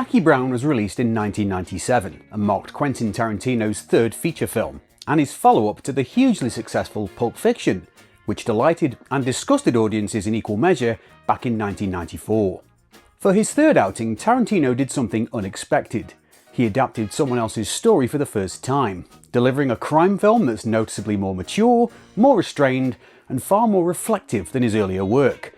Jackie Brown was released in 1997 and marked Quentin Tarantino's third feature film, and his follow-up to the hugely successful Pulp Fiction, which delighted and disgusted audiences in equal measure back in 1994. For his third outing, Tarantino did something unexpected. He adapted someone else's story for the first time, delivering a crime film that's noticeably more mature, more restrained, and far more reflective than his earlier work,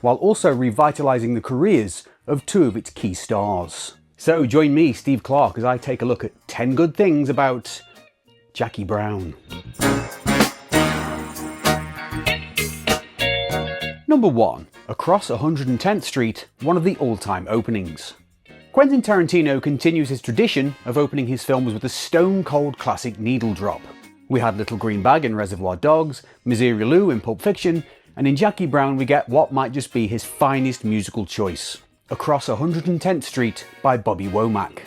while also revitalising the careers of two of its key stars. So join me, Steve Clark, as I take a look at 10 good things about Jackie Brown. Number 1. Across 110th Street, one of the all-time openings. Quentin Tarantino continues his tradition of opening his films with a stone-cold classic needle drop. We had Little Green Bag in Reservoir Dogs, Missouri Lou in Pulp Fiction, and in Jackie Brown we get what might just be his finest musical choice, Across 110th Street by Bobby Womack.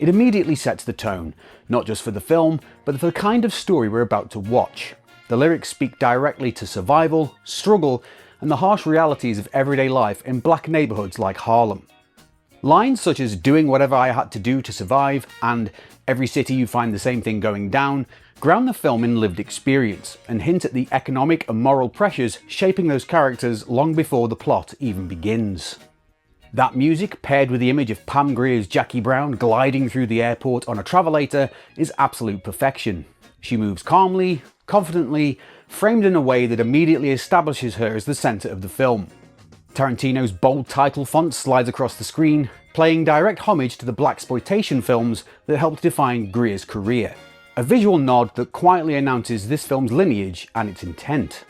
It immediately sets the tone, not just for the film, but for the kind of story we're about to watch. The lyrics speak directly to survival, struggle, and the harsh realities of everyday life in black neighbourhoods like Harlem. Lines such as "doing whatever I had to do to survive" and "every city you find the same thing going down" ground the film in lived experience and hint at the economic and moral pressures shaping those characters long before the plot even begins. That music, paired with the image of Pam Grier's Jackie Brown gliding through the airport on a travelator, is absolute perfection. She moves calmly, confidently, framed in a way that immediately establishes her as the centre of the film. Tarantino's bold title font slides across the screen, paying direct homage to the blaxploitation films that helped define Grier's career. A visual nod that quietly announces this film's lineage and its intent.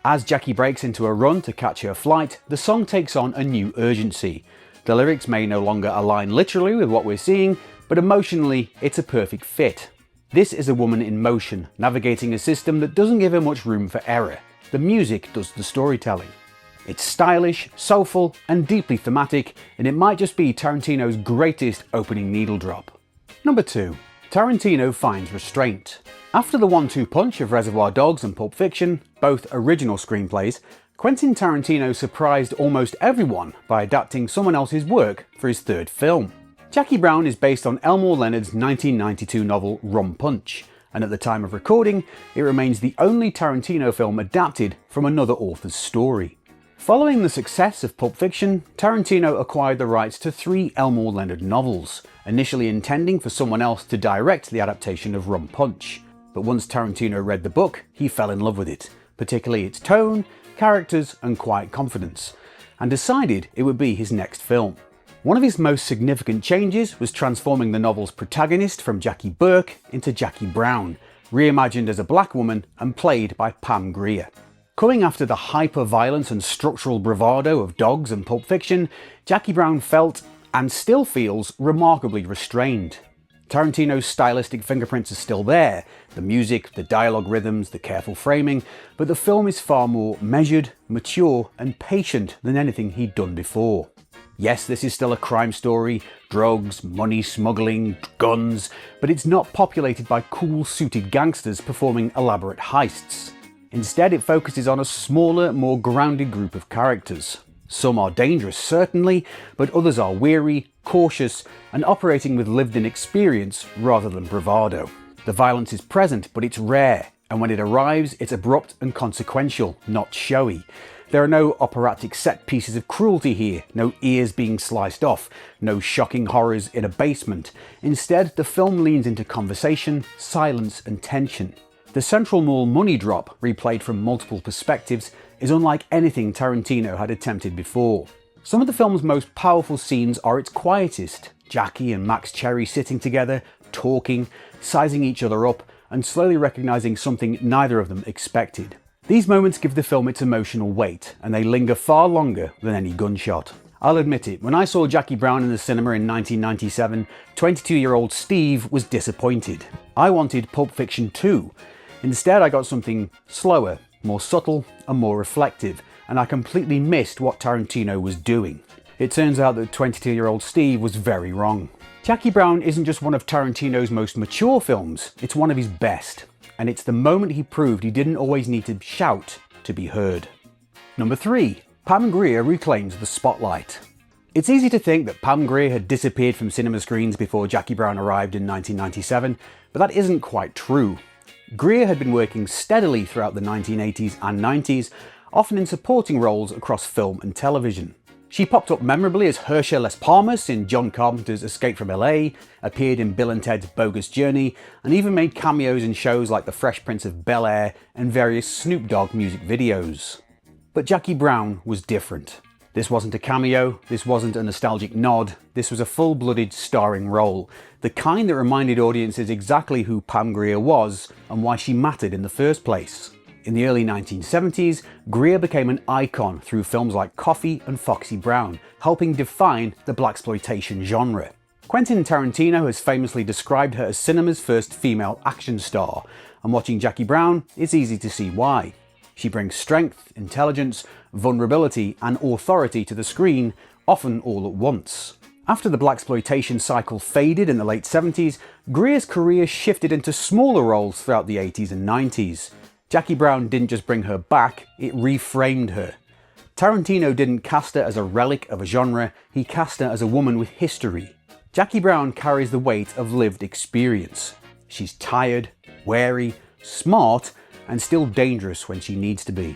As Jackie breaks into a run to catch her flight, the song takes on a new urgency. The lyrics may no longer align literally with what we're seeing, but emotionally it's a perfect fit. This is a woman in motion, navigating a system that doesn't give her much room for error. The music does the storytelling. It's stylish, soulful, and deeply thematic, and it might just be Tarantino's greatest opening needle drop. Number 2. Tarantino finds restraint. After the 1-2 punch of Reservoir Dogs and Pulp Fiction, both original screenplays, Quentin Tarantino surprised almost everyone by adapting someone else's work for his third film. Jackie Brown is based on Elmore Leonard's 1992 novel Rum Punch, and at the time of recording, it remains the only Tarantino film adapted from another author's story. Following the success of Pulp Fiction, Tarantino acquired the rights to 3 Elmore Leonard novels, initially intending for someone else to direct the adaptation of Rum Punch. But once Tarantino read the book, he fell in love with it, particularly its tone, characters, and quiet confidence, and decided it would be his next film. One of his most significant changes was transforming the novel's protagonist from Jackie Burke into Jackie Brown, reimagined as a black woman and played by Pam Grier. Coming after the hyper-violence and structural bravado of Dogs and Pulp Fiction, Jackie Brown felt, and still feels, remarkably restrained. Tarantino's stylistic fingerprints are still there, the music, the dialogue rhythms, the careful framing, but the film is far more measured, mature, and patient than anything he'd done before. Yes, this is still a crime story, drugs, money smuggling, guns, but it's not populated by cool suited gangsters performing elaborate heists. Instead, it focuses on a smaller, more grounded group of characters. Some are dangerous, certainly, but others are weary, cautious, and operating with lived-in experience rather than bravado. The violence is present, but it's rare, and when it arrives, it's abrupt and consequential, not showy. There are no operatic set pieces of cruelty here, no ears being sliced off, no shocking horrors in a basement. Instead, the film leans into conversation, silence, and tension. The central mall money drop, replayed from multiple perspectives, is unlike anything Tarantino had attempted before. Some of the film's most powerful scenes are its quietest. Jackie and Max Cherry sitting together, talking, sizing each other up, and slowly recognizing something neither of them expected. These moments give the film its emotional weight, and they linger far longer than any gunshot. I'll admit it, when I saw Jackie Brown in the cinema in 1997, 22-year-old Steve was disappointed. I wanted Pulp Fiction 2. Instead, I got something slower, more subtle, and more reflective, and I completely missed what Tarantino was doing. It turns out that 22-year-old Steve was very wrong. Jackie Brown isn't just one of Tarantino's most mature films, it's one of his best. And it's the moment he proved he didn't always need to shout to be heard. Number 3. Pam Grier reclaims the spotlight. It's easy to think that Pam Grier had disappeared from cinema screens before Jackie Brown arrived in 1997, but that isn't quite true. Grier had been working steadily throughout the 1980s and 90s, often in supporting roles across film and television. She popped up memorably as Hersha Les Palmas in John Carpenter's Escape from LA, appeared in Bill and Ted's Bogus Journey, and even made cameos in shows like The Fresh Prince of Bel-Air and various Snoop Dogg music videos. But Jackie Brown was different. This wasn't a cameo, this wasn't a nostalgic nod, this was a full-blooded starring role, the kind that reminded audiences exactly who Pam Grier was and why she mattered in the first place. In the early 1970s, Grier became an icon through films like Coffee and Foxy Brown, helping define the blaxploitation genre. Quentin Tarantino has famously described her as cinema's first female action star, and watching Jackie Brown, it's easy to see why. She brings strength, intelligence, vulnerability, and authority to the screen, often all at once. After the blaxploitation cycle faded in the late 70s, Grier's career shifted into smaller roles throughout the 80s and 90s. Jackie Brown didn't just bring her back, it reframed her. Tarantino didn't cast her as a relic of a genre, he cast her as a woman with history. Jackie Brown carries the weight of lived experience. She's tired, wary, smart, and still dangerous when she needs to be.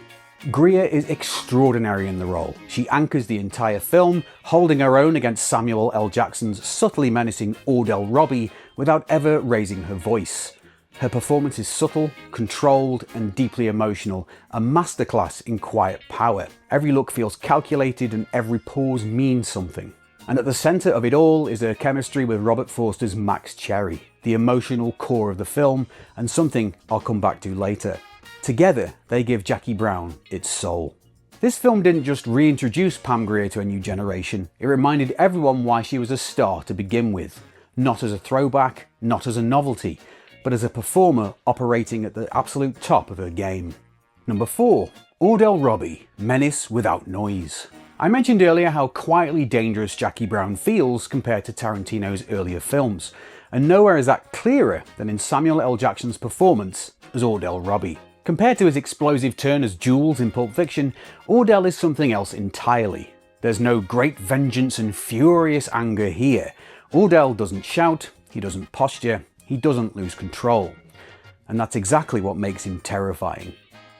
Grier is extraordinary in the role. She anchors the entire film, holding her own against Samuel L. Jackson's subtly menacing Ordell Robbie without ever raising her voice. Her performance is subtle, controlled, and deeply emotional, a masterclass in quiet power. Every look feels calculated and every pause means something. And at the centre of it all is her chemistry with Robert Forster's Max Cherry, the emotional core of the film, and something I'll come back to later. Together, they give Jackie Brown its soul. This film didn't just reintroduce Pam Grier to a new generation, it reminded everyone why she was a star to begin with. Not as a throwback, not as a novelty, but as a performer operating at the absolute top of her game. Number 4. Ordell Robbie, Menace Without Noise. I mentioned earlier how quietly dangerous Jackie Brown feels compared to Tarantino's earlier films, and nowhere is that clearer than in Samuel L. Jackson's performance as Ordell Robbie. Compared to his explosive turn as Jules in Pulp Fiction, Ordell is something else entirely. There's no great vengeance and furious anger here. Ordell doesn't shout, he doesn't posture, he doesn't lose control. And that's exactly what makes him terrifying.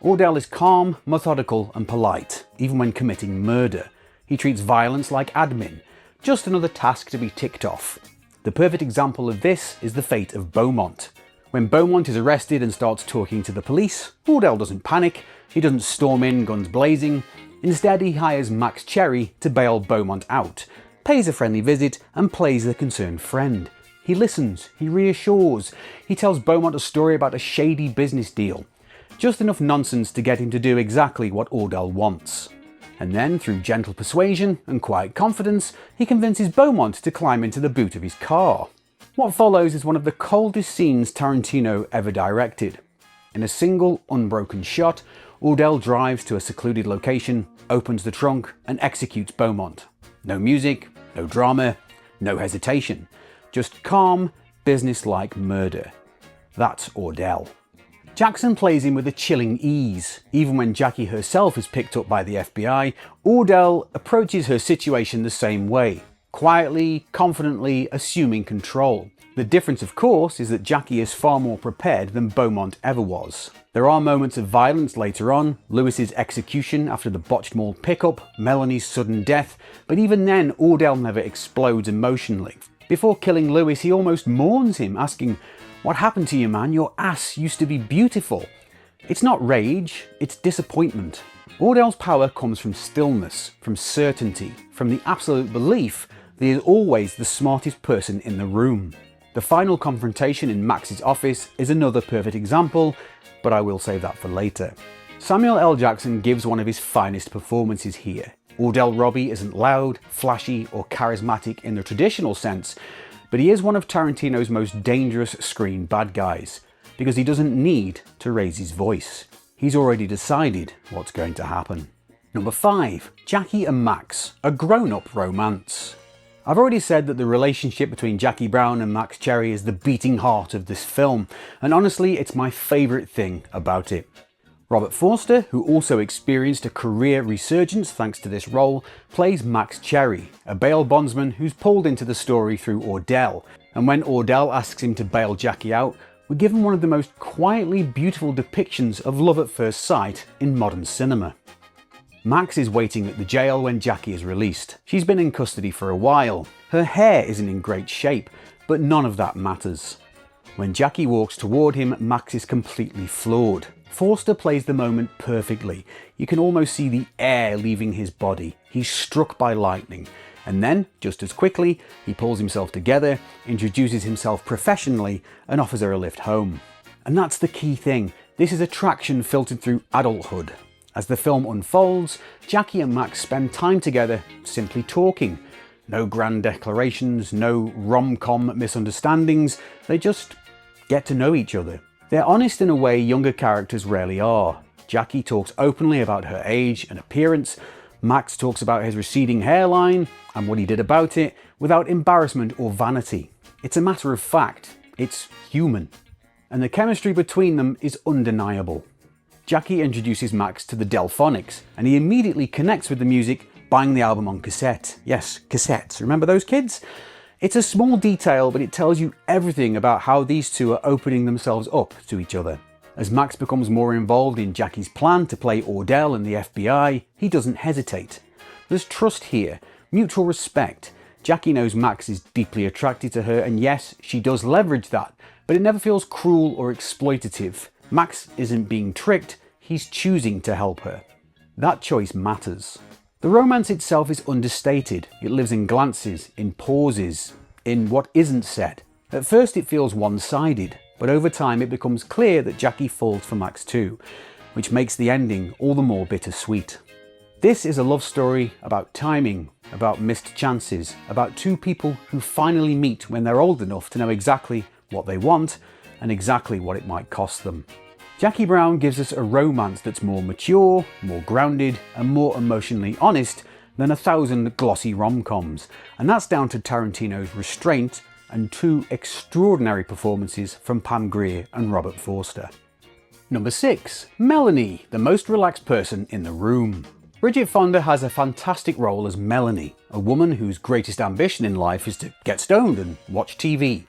Ordell is calm, methodical, and polite, even when committing murder. He treats violence like admin, just another task to be ticked off. The perfect example of this is the fate of Beaumont. When Beaumont is arrested and starts talking to the police, Ordell doesn't panic, he doesn't storm in guns blazing. Instead, he hires Max Cherry to bail Beaumont out, pays a friendly visit, and plays the concerned friend. He listens, he reassures, he tells Beaumont a story about a shady business deal. Just enough nonsense to get him to do exactly what Ordell wants. And then, through gentle persuasion and quiet confidence, he convinces Beaumont to climb into the boot of his car. What follows is one of the coldest scenes Tarantino ever directed. In a single, unbroken shot, Ordell drives to a secluded location, opens the trunk, and executes Beaumont. No music, no drama, no hesitation. Just calm, business-like murder. That's Ordell. Jackson plays him with a chilling ease. Even when Jackie herself is picked up by the FBI, Ordell approaches her situation the same way. Quietly, confidently, assuming control. The difference, of course, is that Jackie is far more prepared than Beaumont ever was. There are moments of violence later on, Lewis's execution after the botched mall pickup, Melanie's sudden death, but even then Ordell never explodes emotionally. Before killing Lewis, he almost mourns him, asking, "What happened to you, man? Your ass used to be beautiful." It's not rage, it's disappointment. Ordell's power comes from stillness, from certainty, from the absolute belief that he is always the smartest person in the room. The final confrontation in Max's office is another perfect example, but I will save that for later. Samuel L. Jackson gives one of his finest performances here. Ordell Robbie isn't loud, flashy, or charismatic in the traditional sense, but he is one of Tarantino's most dangerous screen bad guys, because he doesn't need to raise his voice. He's already decided what's going to happen. Number 5. Jackie and Max, a grown-up romance. I've already said that the relationship between Jackie Brown and Max Cherry is the beating heart of this film, and honestly, it's my favourite thing about it. Robert Forster, who also experienced a career resurgence thanks to this role, plays Max Cherry, a bail bondsman who's pulled into the story through Ordell. And when Ordell asks him to bail Jackie out, we're given one of the most quietly beautiful depictions of love at first sight in modern cinema. Max is waiting at the jail when Jackie is released. She's been in custody for a while. Her hair isn't in great shape, but none of that matters. When Jackie walks toward him, Max is completely floored. Forster plays the moment perfectly. You can almost see the air leaving his body. He's struck by lightning. And then, just as quickly, he pulls himself together, introduces himself professionally, and offers her a lift home. And that's the key thing. This is attraction filtered through adulthood. As the film unfolds, Jackie and Max spend time together simply talking. No grand declarations, no rom-com misunderstandings. They just get to know each other. They're honest in a way younger characters rarely are. Jackie talks openly about her age and appearance. Max talks about his receding hairline and what he did about it without embarrassment or vanity. It's a matter of fact. It's human. And the chemistry between them is undeniable. Jackie introduces Max to the Delphonics, and he immediately connects with the music, buying the album on cassette. Yes, cassettes. Remember those kids? It's a small detail, but it tells you everything about how these two are opening themselves up to each other. As Max becomes more involved in Jackie's plan to play Ordell and the FBI, he doesn't hesitate. There's trust here, mutual respect. Jackie knows Max is deeply attracted to her, and yes, she does leverage that, but it never feels cruel or exploitative. Max isn't being tricked, he's choosing to help her. That choice matters. The romance itself is understated. It lives in glances, in pauses, in what isn't said. At first it feels one-sided, but over time it becomes clear that Jackie falls for Max too, which makes the ending all the more bittersweet. This is a love story about timing, about missed chances, about two people who finally meet when they're old enough to know exactly what they want and exactly what it might cost them. Jackie Brown gives us a romance that's more mature, more grounded, and more emotionally honest than 1,000 glossy rom-coms, and that's down to Tarantino's Restraint and two extraordinary performances from Pam Grier and Robert Forster. Number 6. Melanie, the most relaxed person in the room. Bridget Fonda has a fantastic role as Melanie, a woman whose greatest ambition in life is to get stoned and watch TV.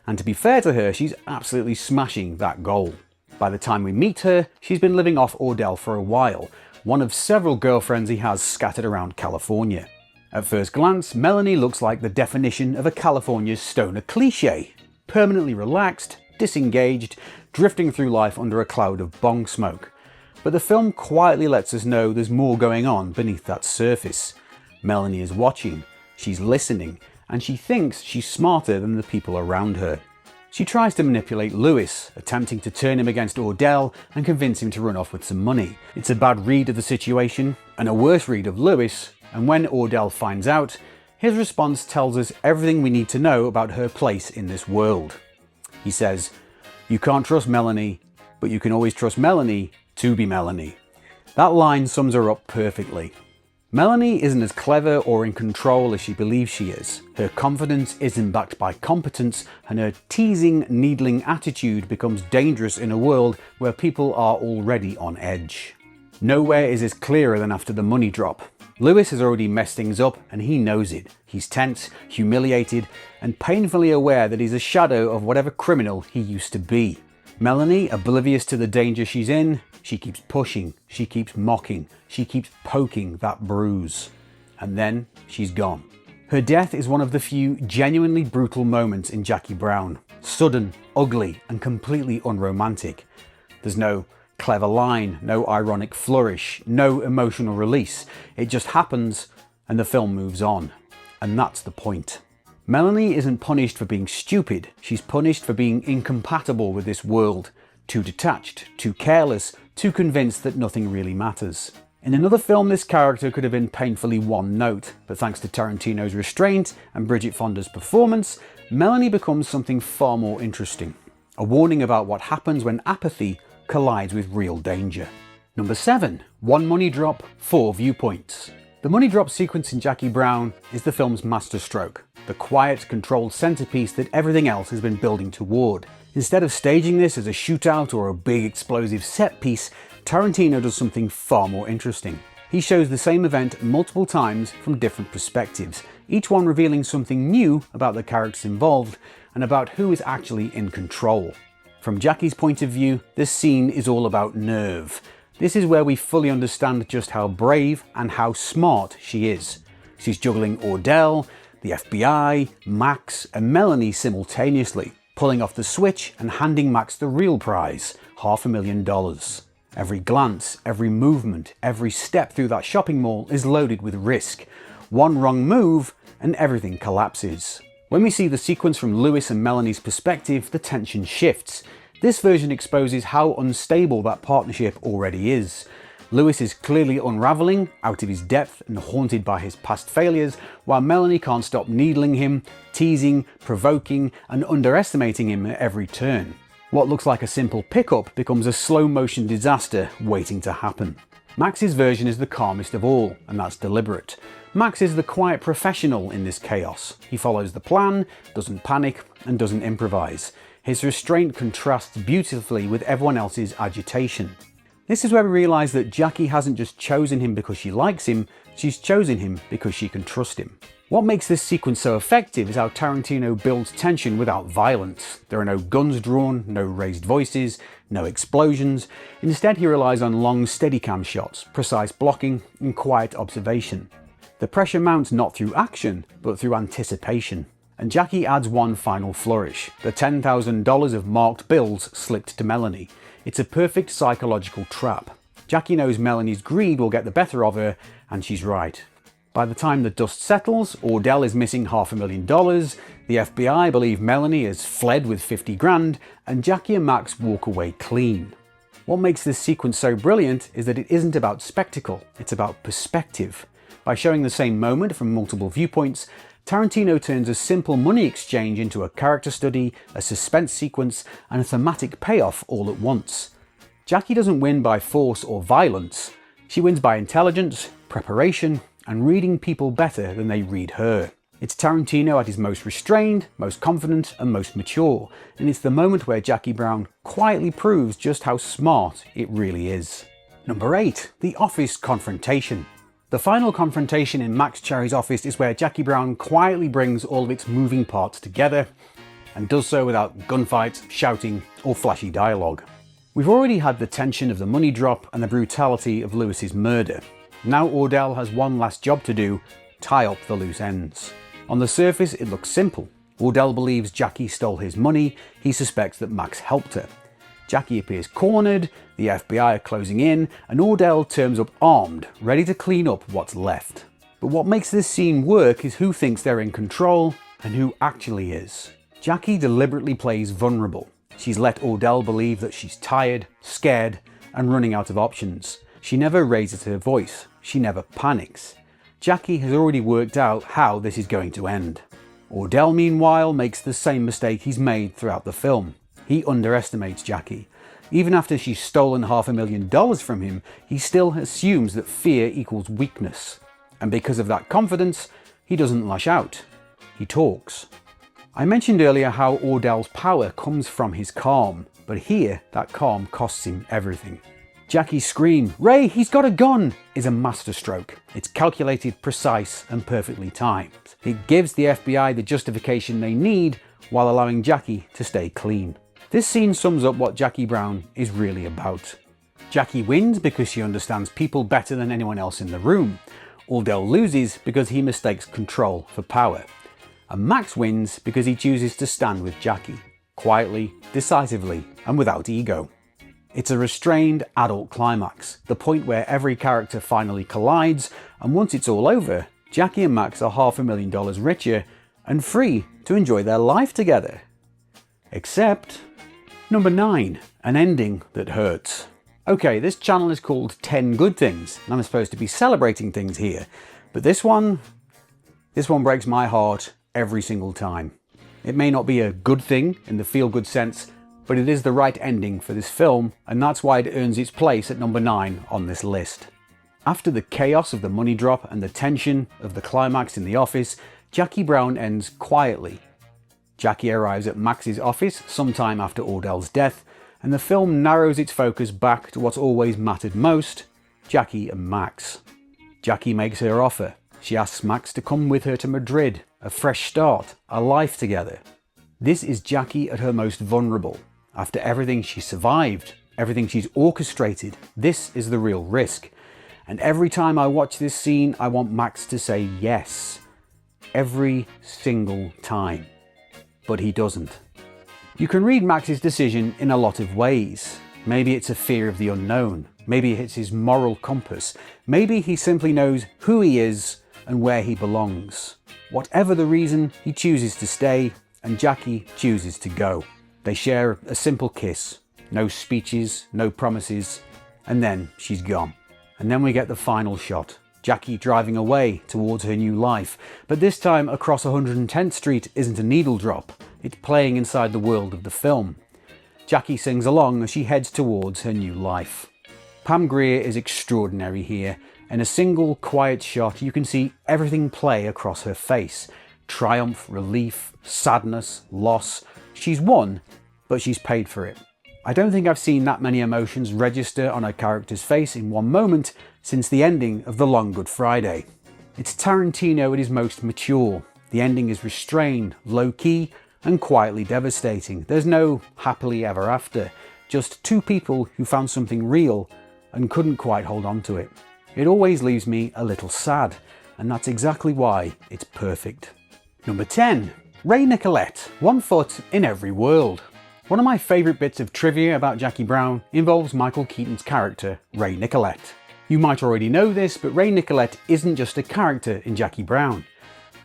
And to be fair to her, she's absolutely smashing that goal. By the time we meet her, she's been living off Ordell for a while, one of several girlfriends he has scattered around California. At first glance, Melanie looks like the definition of a California stoner cliche. Permanently relaxed, disengaged, drifting through life under a cloud of bong smoke. But the film quietly lets us know there's more going on beneath that surface. Melanie is watching, she's listening, and she thinks she's smarter than the people around her. She tries to manipulate Lewis, attempting to turn him against Ordell and convince him to run off with some money. It's a bad read of the situation, and a worse read of Lewis, and when Ordell finds out, his response tells us everything we need to know about her place in this world. He says, "You can't trust Melanie, but you can always trust Melanie to be Melanie." That line sums her up perfectly. Melanie isn't as clever or in control as she believes she is. Her confidence isn't backed by competence, and her teasing, needling attitude becomes dangerous in a world where people are already on edge. Nowhere is this clearer than after the money drop. Lewis has already messed things up, and he knows it. He's tense, humiliated, and painfully aware that he's a shadow of whatever criminal he used to be. Melanie, oblivious to the danger she's in, she keeps pushing, she keeps mocking, she keeps poking that bruise. And then she's gone. Her death is one of the few genuinely brutal moments in Jackie Brown. Sudden, ugly, and completely unromantic. There's no clever line, no ironic flourish, no emotional release. It just happens and the film moves on. And that's the point. Melanie isn't punished for being stupid, she's punished for being incompatible with this world, too detached, too careless, too convinced that nothing really matters. In another film, this character could have been painfully one note, but thanks to Tarantino's Restraint and Bridget Fonda's performance, Melanie becomes something far more interesting. A warning about what happens when apathy collides with real danger. Number 7. One money drop, 4 viewpoints. The money drop sequence in Jackie Brown is the film's masterstroke, the quiet, controlled centerpiece that everything else has been building toward. Instead of staging this as a shootout or a big explosive set piece, Tarantino does something far more interesting. He shows the same event multiple times from different perspectives, each one revealing something new about the characters involved and about who is actually in control. From Jackie's point of view, this scene is all about nerve. This is where we fully understand just how brave and how smart she is. She's juggling Ordell, the FBI, Max, and Melanie simultaneously, pulling off the switch and handing Max the real prize, $500,000. Every glance, every movement, every step through that shopping mall is loaded with risk. One wrong move and everything collapses. When we see the sequence from Lewis and Melanie's perspective, the tension shifts. This version exposes how unstable that partnership already is. Lewis is clearly unraveling, out of his depth and haunted by his past failures, while Melanie can't stop needling him, teasing, provoking, and underestimating him at every turn. What looks like a simple pickup becomes a slow-motion disaster waiting to happen. Max's version is the calmest of all, and that's deliberate. Max is the quiet professional in this chaos. He follows the plan, doesn't panic, and doesn't improvise. His restraint contrasts beautifully with everyone else's agitation. This is where we realise that Jackie hasn't just chosen him because she likes him, she's chosen him because she can trust him. What makes this sequence so effective is how Tarantino builds tension without violence. There are no guns drawn, no raised voices, no explosions. Instead, he relies on long Steadicam shots, precise blocking, and quiet observation. The pressure mounts not through action, but through anticipation. And Jackie adds one final flourish, the $10,000 of marked bills slipped to Melanie. It's a perfect psychological trap. Jackie knows Melanie's greed will get the better of her, and she's right. By the time the dust settles, Ordell is missing $500,000, the FBI believe Melanie has fled with 50 grand, and Jackie and Max walk away clean. What makes this sequence so brilliant is that it isn't about spectacle, it's about perspective. By showing the same moment from multiple viewpoints, Tarantino turns a simple money exchange into a character study, a suspense sequence, and a thematic payoff all at once. Jackie doesn't win by force or violence, she wins by intelligence, preparation, and reading people better than they read her. It's Tarantino at his most restrained, most confident, and most mature, and it's the moment where Jackie Brown quietly proves just how smart it really is. Number 8. The Office Confrontation. The final confrontation in Max Cherry's office is where Jackie Brown quietly brings all of its moving parts together, and does so without gunfights, shouting, or flashy dialogue. We've already had the tension of the money drop and the brutality of Lewis's murder. Now Ordell has one last job to do, tie up the loose ends. On the surface it looks simple. Ordell believes Jackie stole his money, he suspects that Max helped her. Jackie appears cornered, the FBI are closing in, and Ordell turns up armed, ready to clean up what's left. But what makes this scene work is who thinks they're in control and who actually is. Jackie deliberately plays vulnerable. She's let Ordell believe that she's tired, scared, and running out of options. She never raises her voice. She never panics. Jackie has already worked out how this is going to end. Ordell, meanwhile, makes the same mistake he's made throughout the film. He underestimates Jackie. Even after she's stolen $500,000 from him, he still assumes that fear equals weakness. And because of that confidence, he doesn't lash out. He talks. I mentioned earlier how Ordell's power comes from his calm, but here that calm costs him everything. Jackie's scream, "Ray, he's got a gun!" is a masterstroke. It's calculated, precise, and perfectly timed. It gives the FBI the justification they need while allowing Jackie to stay clean. This scene sums up what Jackie Brown is really about. Jackie wins because she understands people better than anyone else in the room. Ordell loses because he mistakes control for power. And Max wins because he chooses to stand with Jackie, quietly, decisively, and without ego. It's a restrained adult climax, the point where every character finally collides, and once it's all over, Jackie and Max are $500,000 richer and free to enjoy their life together. Except... Number 9. An ending that hurts. Okay, this channel is called 10 Good Things, and I'm supposed to be celebrating things here, but this one breaks my heart every single time. It may not be a good thing in the feel-good sense, but it is the right ending for this film, and that's why it earns its place at number 9 on this list. After the chaos of the money drop and the tension of the climax in the office, Jackie Brown ends quietly. Jackie arrives at Max's office sometime after Ordell's death, and the film narrows its focus back to what's always mattered most, Jackie and Max. Jackie makes her offer. She asks Max to come with her to Madrid, a fresh start, a life together. This is Jackie at her most vulnerable. After everything she's survived, everything she's orchestrated, this is the real risk. And every time I watch this scene, I want Max to say yes. Every single time. But he doesn't. You can read Max's decision in a lot of ways. Maybe it's a fear of the unknown. Maybe it's his moral compass. Maybe he simply knows who he is and where he belongs. Whatever the reason, he chooses to stay and Jackie chooses to go. They share a simple kiss. No speeches, no promises, and then she's gone. And then we get the final shot. Jackie driving away towards her new life. But this time across 110th Street isn't a needle drop. It's playing inside the world of the film. Jackie sings along as she heads towards her new life. Pam Grier is extraordinary here. In a single quiet shot you can see everything play across her face. Triumph, relief, sadness, loss. She's won, but she's paid for it. I don't think I've seen that many emotions register on her character's face in one moment since the ending of The Long Good Friday. It's Tarantino at his most mature. The ending is restrained, low-key, and quietly devastating. There's no happily ever after, just two people who found something real and couldn't quite hold on to it. It always leaves me a little sad, and that's exactly why it's perfect. Number 10. Ray Nicolette, one foot in every world. One of my favourite bits of trivia about Jackie Brown involves Michael Keaton's character, Ray Nicolette. You might already know this, but Ray Nicolette isn't just a character in Jackie Brown.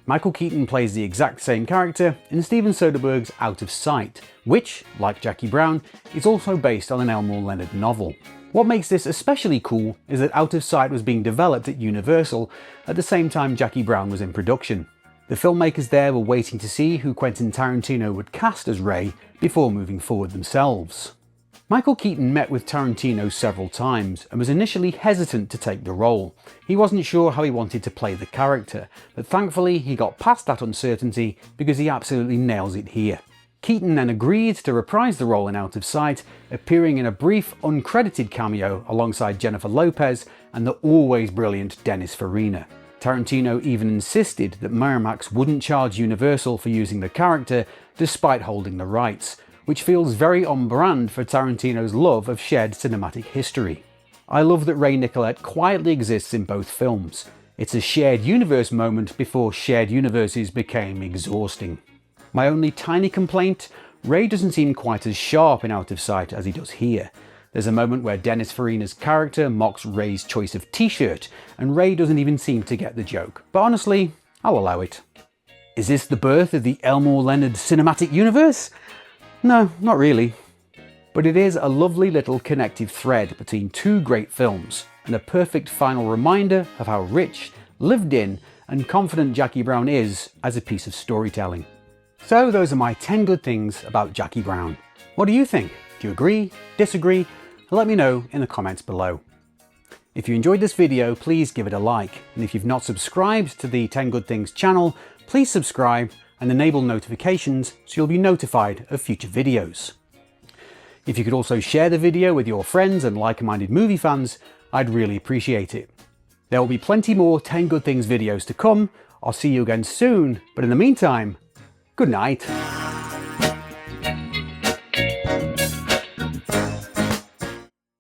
Michael Keaton plays the exact same character in Steven Soderbergh's Out of Sight, which, like Jackie Brown, is also based on an Elmore Leonard novel. What makes this especially cool is that Out of Sight was being developed at Universal at the same time Jackie Brown was in production. The filmmakers there were waiting to see who Quentin Tarantino would cast as Ray before moving forward themselves. Michael Keaton met with Tarantino several times and was initially hesitant to take the role. He wasn't sure how he wanted to play the character, but thankfully he got past that uncertainty because he absolutely nails it here. Keaton then agreed to reprise the role in Out of Sight, appearing in a brief, uncredited cameo alongside Jennifer Lopez and the always brilliant Dennis Farina. Tarantino even insisted that Miramax wouldn't charge Universal for using the character despite holding the rights, which feels very on brand for Tarantino's love of shared cinematic history. I love that Ray Nicolette quietly exists in both films. It's a shared universe moment before shared universes became exhausting. My only tiny complaint, Ray doesn't seem quite as sharp in Out of Sight as he does here. There's a moment where Dennis Farina's character mocks Ray's choice of t-shirt, and Ray doesn't even seem to get the joke. But honestly, I'll allow it. Is this the birth of the Elmore Leonard cinematic universe? No, not really. But it is a lovely little connective thread between two great films, and a perfect final reminder of how rich, lived in, and confident Jackie Brown is as a piece of storytelling. So those are my 10 good things about Jackie Brown. What do you think? Do you agree? Disagree? Let me know in the comments below. If you enjoyed this video, please give it a like, and if you've not subscribed to the 10 Good Things channel, please subscribe and enable notifications so you'll be notified of future videos. If you could also share the video with your friends and like-minded movie fans, I'd really appreciate it. There will be plenty more 10 Good Things videos to come. I'll see you again soon, but in the meantime, good night.